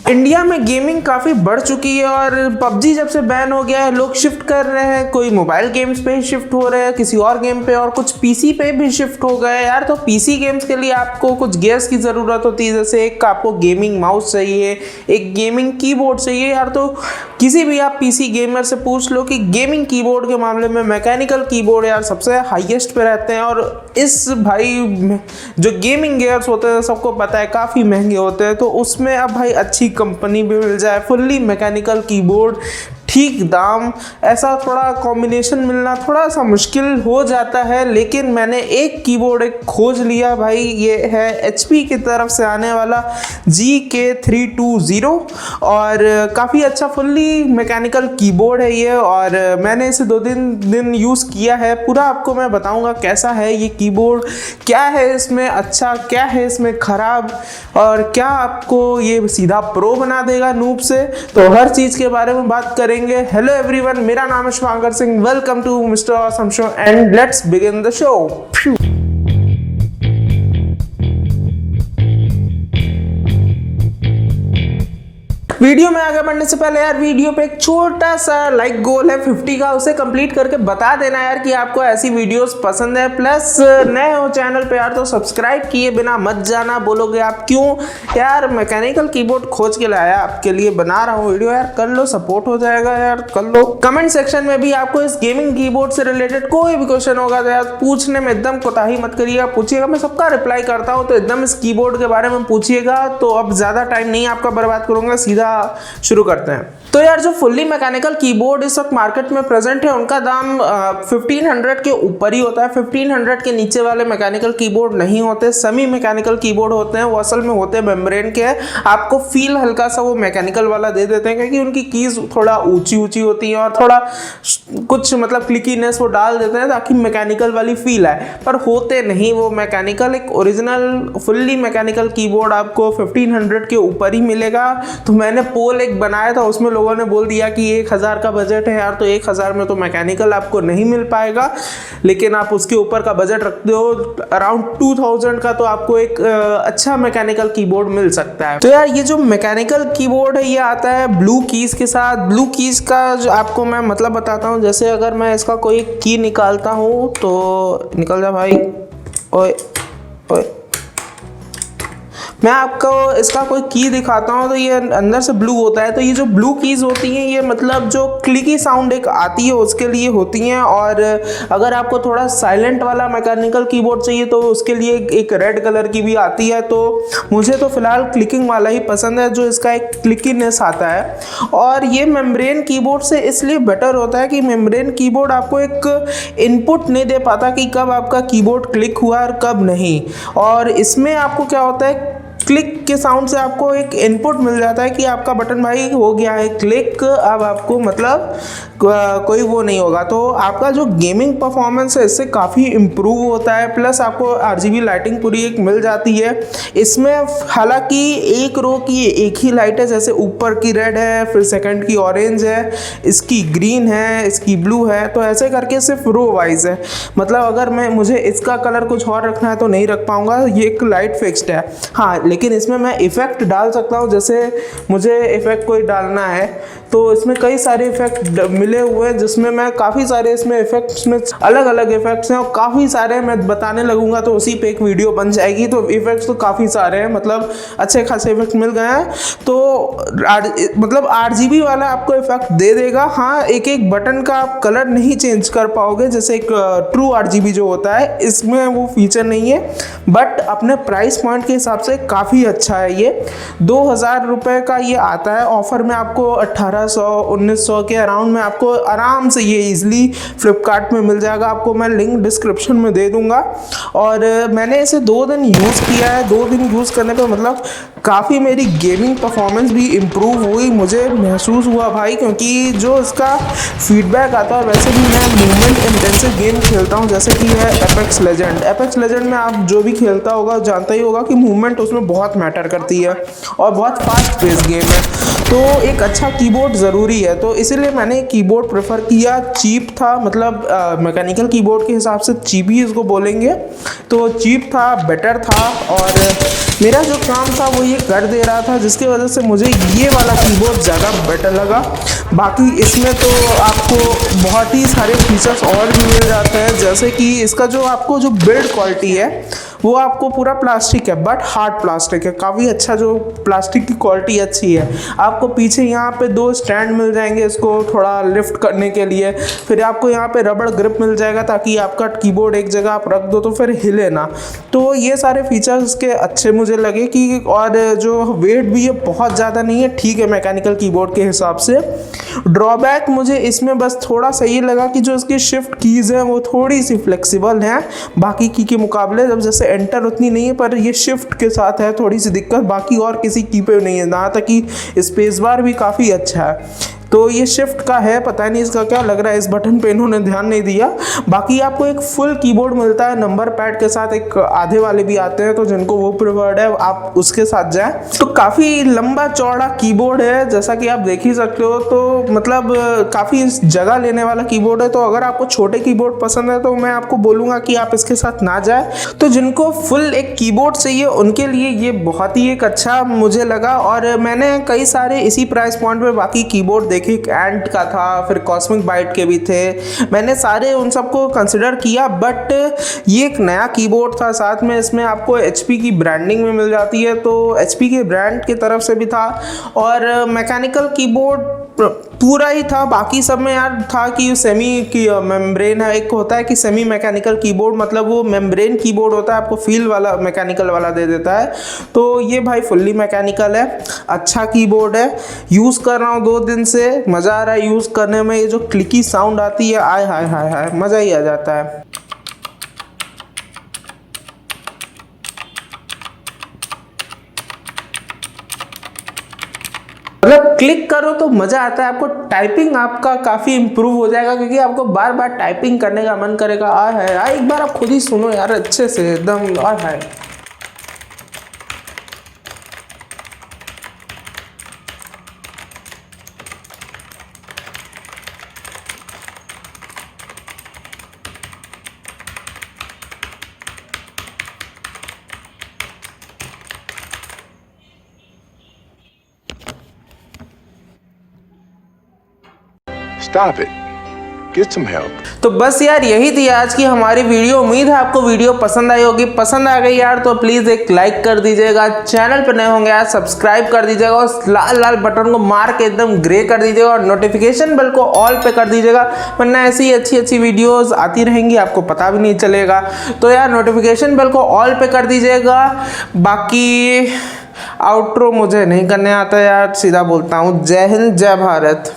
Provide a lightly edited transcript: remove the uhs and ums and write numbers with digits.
India में gaming काफ़ी बढ़ चुकी है और पबजी जब से बैन हो गया है लोग शिफ्ट कर रहे हैं, कोई मोबाइल गेम्स पे ही शिफ्ट हो रहे हैं, किसी और गेम पे, और कुछ पीसी पे भी शिफ्ट हो गए यार। तो पीसी गेम्स के लिए आपको कुछ गियर्स की ज़रूरत होती है, जैसे एक आपको गेमिंग माउस चाहिए, एक गेमिंग कीबोर्ड चाहिए यार। तो किसी भी आप पीसी गेमर से पूछ लो कि गेमिंग कीबोर्ड के मामले में मैकेनिकल कीबोर्ड यार सबसे हाईएस्ट पे रहते हैं। और इस भाई जो गेमिंग गियर्स होते हैं सबको पता है काफ़ी महंगे होते हैं, तो उसमें अब भाई अच्छी कंपनी भी मिल जाए, फुल्ली मैकेनिकल कीबोर्ड, ठीक दाम, ऐसा थोड़ा कॉम्बिनेशन मिलना थोड़ा सा मुश्किल हो जाता है। लेकिन मैंने एक कीबोर्ड खोज लिया भाई, ये है HP की तरफ से आने वाला GK320 और काफ़ी अच्छा फुल्ली मैकेनिकल कीबोर्ड है ये। और मैंने इसे 2-3 दिन यूज़ किया है, पूरा आपको मैं बताऊंगा कैसा है ये कीबोर्ड, क्या है इसमें अच्छा, क्या है इसमें ख़राब, और क्या आपको ये सीधा प्रो बना देगा नूब से। तो हर चीज़ के बारे में बात करेंगे। हेलो एवरीवन, मेरा नाम है Shubhankar Singh, welcome to mister awesome show and let's begin the show. Video में आगे बढ़ने से पहले यार वीडियो पे एक छोटा सा लाइक गोल है 50 का, उसे कंप्लीट करके बता देना यार कि आपको ऐसी वीडियोस पसंद है। प्लस नए हो चैनल पे यार तो सब्सक्राइब किए बिना मत जाना। बोलोगे आप क्यों यार, मैकेनिकल कीबोर्ड खोज के लाया आपके लिए, बना रहा हूँ वीडियो यार, कर लो, सपोर्ट हो जाएगा यार, कर लो। कमेंट सेक्शन में भी आपको इस गेमिंग कीबोर्ड से रिलेटेड कोई भी क्वेश्चन होगा तो यार पूछने में एकदम कोताही मत करिएगा, पूछिएगा, मैं सबका रिप्लाई करता हूँ। तो एकदम इस कीबोर्ड के बारे में पूछिएगा। तो अब ज़्यादा टाइम नहीं आपका बर्बाद करूँगा, सीधा शुरू करते हैं। तो यार जो फुल्ली मैकेनिकल कीबोर्ड इस वक्त मार्केट में प्रेजेंट है उनका दाम 1500 के ऊपर ही होता है। 1500 के नीचे वाले मैकेनिकल कीबोर्ड नहीं होते, सेमी मैकेनिकल कीबोर्ड होते हैं, वो असल में होते हैं मेम्ब्रेन के। आपको फील हल्का सा वो मैकेनिकल वाला दे देते हैं क्योंकि उनकी कीज थोड़ा ऊंची ऊंची होती है और थोड़ा कुछ मतलब क्लिकीनेस वो डाल देते हैं ताकि मैकेनिकल वाली फील आए, पर होते नहीं वो मैकेनिकल। एक ओरिजिनल फुल्ली मैकेनिकल कीबोर्ड आपको 1500 के ऊपर ही मिलेगा। तो मैंने पोल एक बनाया था, उसमें लोगों ने बोल दिया कि 1000 का बजट है यार, तो 1000 में तो मैकेनिकल आपको नहीं मिल पाएगा। लेकिन आप उसके ऊपर का बजट रखते हो अराउंड 2000 का, तो आपको एक अच्छा मैकेनिकल कीबोर्ड मिल सकता है। तो यार ये जो मैकेनिकल कीबोर्ड है ये आता है ब्लू कीज के साथ। ब्लू कीज का जो आपको मैं मतलब बताता हूँ, जैसे अगर मैं इसका कोई की निकालता हूँ तो निकल जा भाई, ओए ओए, मैं आपको इसका कोई की दिखाता हूँ तो ये अंदर से ब्लू होता है। तो ये जो ब्लू कीज होती हैं ये मतलब जो क्लिकी साउंड एक आती है उसके लिए होती हैं। और अगर आपको थोड़ा साइलेंट वाला मैकेनिकल कीबोर्ड चाहिए तो उसके लिए एक रेड कलर की भी आती है। तो मुझे तो फिलहाल क्लिकिंग वाला ही पसंद है, जो इसका एक क्लिकीनेस आता है। और ये मेम्ब्रेन कीबोर्ड से इसलिए बेटर होता है कि मेम्ब्रेन कीबोर्ड आपको एक इनपुट नहीं दे पाता कि कब आपका कीबोर्ड क्लिक हुआ और कब नहीं। और इसमें आपको क्या होता है, क्लिक के साउंड से आपको एक इनपुट मिल जाता है कि आपका बटन भाई हो गया है क्लिक, अब आपको मतलब कोई वो नहीं होगा। तो आपका जो गेमिंग परफॉर्मेंस है इससे काफ़ी इम्प्रूव होता है। प्लस आपको RGB लाइटिंग पूरी एक मिल जाती है इसमें। हालांकि एक रो की एक ही लाइट है, जैसे ऊपर की रेड है, फिर सेकंड की ऑरेंज है, इसकी ग्रीन है, इसकी ब्लू है, तो ऐसे करके सिर्फ रो वाइज है। मतलब अगर मुझे इसका कलर कुछ और रखना है तो नहीं रख पाऊंगा, ये एक लाइट फिक्स्ड है। हाँ, लेकिन इसमें मैं इफ़ेक्ट डाल सकता हूँ, जैसे मुझे इफ़ेक्ट कोई डालना है तो इसमें कई सारे इफ़ेक्ट मिले हुए हैं, जिसमें मैं काफ़ी सारे इसमें इफ़ेक्ट्स में अलग अलग इफ़ेक्ट्स हैं और काफ़ी सारे मैं बताने लगूंगा तो उसी पे एक वीडियो बन जाएगी। तो इफ़ेक्ट्स तो काफ़ी सारे हैं, मतलब अच्छे खासे इफ़ेक्ट मिल गए हैं। तो मतलब RGB वाला आपको इफ़ेक्ट दे देगा। हाँ, एक एक बटन का आप कलर नहीं चेंज कर पाओगे, जैसे एक ट्रू RGB जो होता है इसमें वो फीचर नहीं है। बट अपने प्राइस पॉइंट के हिसाब से काफ़ी अच्छा है ये। 2000 रुपये का ये आता है ऑफर में, आपको 1800-1900 के अराउंड में आपको आराम से ये इजीली फ्लिपकार्ट में मिल जाएगा। आपको मैं लिंक डिस्क्रिप्शन में दे दूंगा। और मैंने इसे 2 दिन यूज़ किया है। 2 दिन यूज़ करने पे मतलब काफ़ी मेरी गेमिंग परफॉर्मेंस भी इम्प्रूव हुई, मुझे महसूस हुआ भाई, क्योंकि जो इसका फीडबैक आता है, वैसे भी मैं मूवमेंट इंटेंसिव गेम खेलता हूँ जैसे कि है एपेक्स लेजेंड। एपेक्स लेजेंड में आप जो भी खेलता होगा जानता ही होगा कि मूवमेंट उसमें बहुत मैटर करती है और बहुत फास्ट पेस गेम है। तो एक अच्छा कीबोर्ड ज़रूरी है, तो इसीलिए मैंने कीबोर्ड प्रेफर किया। चीप था, मतलब मैकेनिकल कीबोर्ड के हिसाब से चीप ही इसको बोलेंगे, तो चीप था, बेटर था, और मेरा जो काम था वो ये कर दे रहा था, जिसकी वजह से मुझे ये वाला कीबोर्ड ज़्यादा बेटर लगा। बाकी इसमें तो आपको बहुत ही सारे फीचर्स और भी मिल जाते हैं, जैसे कि इसका जो आपको जो बिल्ड क्वालिटी है वो आपको पूरा प्लास्टिक है, बट हार्ड प्लास्टिक है, काफ़ी अच्छा, जो प्लास्टिक की क्वालिटी अच्छी है। आपको पीछे यहाँ पे 2 स्टैंड मिल जाएंगे इसको थोड़ा लिफ्ट करने के लिए, फिर आपको यहाँ पे रबड़ ग्रिप मिल जाएगा ताकि आपका कीबोर्ड एक जगह आप रख दो तो फिर हिले ना। तो ये सारे फीचर्स इसके अच्छे मुझे लगे कि, और जो वेट भी है बहुत ज़्यादा नहीं है, ठीक है मैकेनिकल कीबोर्ड के हिसाब से। ड्रॉबैक मुझे इसमें बस थोड़ा सा ये लगा कि जो इसकी शिफ्ट कीज़ हैं वो थोड़ी सी फ्लेक्सिबल हैं बाकी की के मुकाबले, जब जैसे एंटर उतनी नहीं है, पर ये शिफ्ट के साथ है थोड़ी सी दिक्कत, बाकी और किसी की पे नहीं है। ना तक कि स्पेस बार भी काफ़ी अच्छा है, तो ये शिफ्ट का है, पता नहीं इसका क्या लग रहा है, इस बटन पे इन्होंने ध्यान नहीं दिया। बाकी आपको एक फुल कीबोर्ड मिलता है नंबर पैड के साथ, एक आधे वाले भी आते हैं, तो जिनको वो प्रिफर्ड है आप उसके साथ जाएं। तो काफ़ी लंबा चौड़ा कीबोर्ड है, जैसा कि आप देख ही सकते हो, तो मतलब काफ़ी जगह लेने वाला कीबोर्ड है। तो अगर आपको छोटे कीबोर्ड पसंद है तो मैं आपको बोलूँगा कि आप इसके साथ ना जाए। तो जिनको फुल एक कीबोर्ड चाहिए उनके लिए ये बहुत ही एक अच्छा मुझे लगा, और मैंने कई सारे इसी प्राइस पॉइंट पे बाकी कीबोर्ड देखे, एक एंट का था, फिर कॉस्मिक बाइट के भी थे, मैंने सारे उन सबको कंसिडर किया, बट ये एक नया कीबोर्ड था, साथ में इसमें आपको HP की ब्रांडिंग में मिल जाती है, तो HP के ब्रांड की तरफ से भी था, और मैकेनिकल कीबोर्ड पूरा ही था। बाकी सब में यार था कि सेमी की मेम्ब्रेन है, एक होता है कि सेमी मैकेनिकल कीबोर्ड, मतलब वो मेम्ब्रेन कीबोर्ड होता है, आपको फील वाला मैकेनिकल वाला दे देता है। तो ये भाई फुल्ली मैकेनिकल है, अच्छा कीबोर्ड है, यूज़ कर रहा हूँ 2 दिन से, मज़ा आ रहा है यूज़ करने में। ये जो क्लिकी साउंड आती है, आय हाय हाय हाय, मज़ा ही आ जाता है। मतलब क्लिक करो तो मज़ा आता है, आपको टाइपिंग आपका काफ़ी इंप्रूव हो जाएगा, क्योंकि आपको बार बार टाइपिंग करने का मन करेगा। आय हाय, एक बार आप खुद ही सुनो यार अच्छे से एकदम, आय हाय। Stop it. Get some help. तो बस यार यही थी आज की हमारी वीडियो। उम्मीद है आपको वीडियो पसंद आई होगी। पसंद आ गई यार तो प्लीज़ एक लाइक कर दीजिएगा, चैनल पर नए होंगे यार सब्सक्राइब कर दीजिएगा, और लाल लाल बटन को मार के एकदम ग्रे कर दीजिएगा, और नोटिफिकेशन बेल को ऑल पे कर दीजिएगा, वरना ऐसी अच्छी अच्छी वीडियोस आती रहेंगी, आपको पता भी नहीं चलेगा। तो यार नोटिफिकेशन बेल को ऑल पे कर दीजिएगा। बाकी आउट्रो मुझे नहीं करने आता यार, सीधा बोलता हूँ। जय हिंद, जय भारत।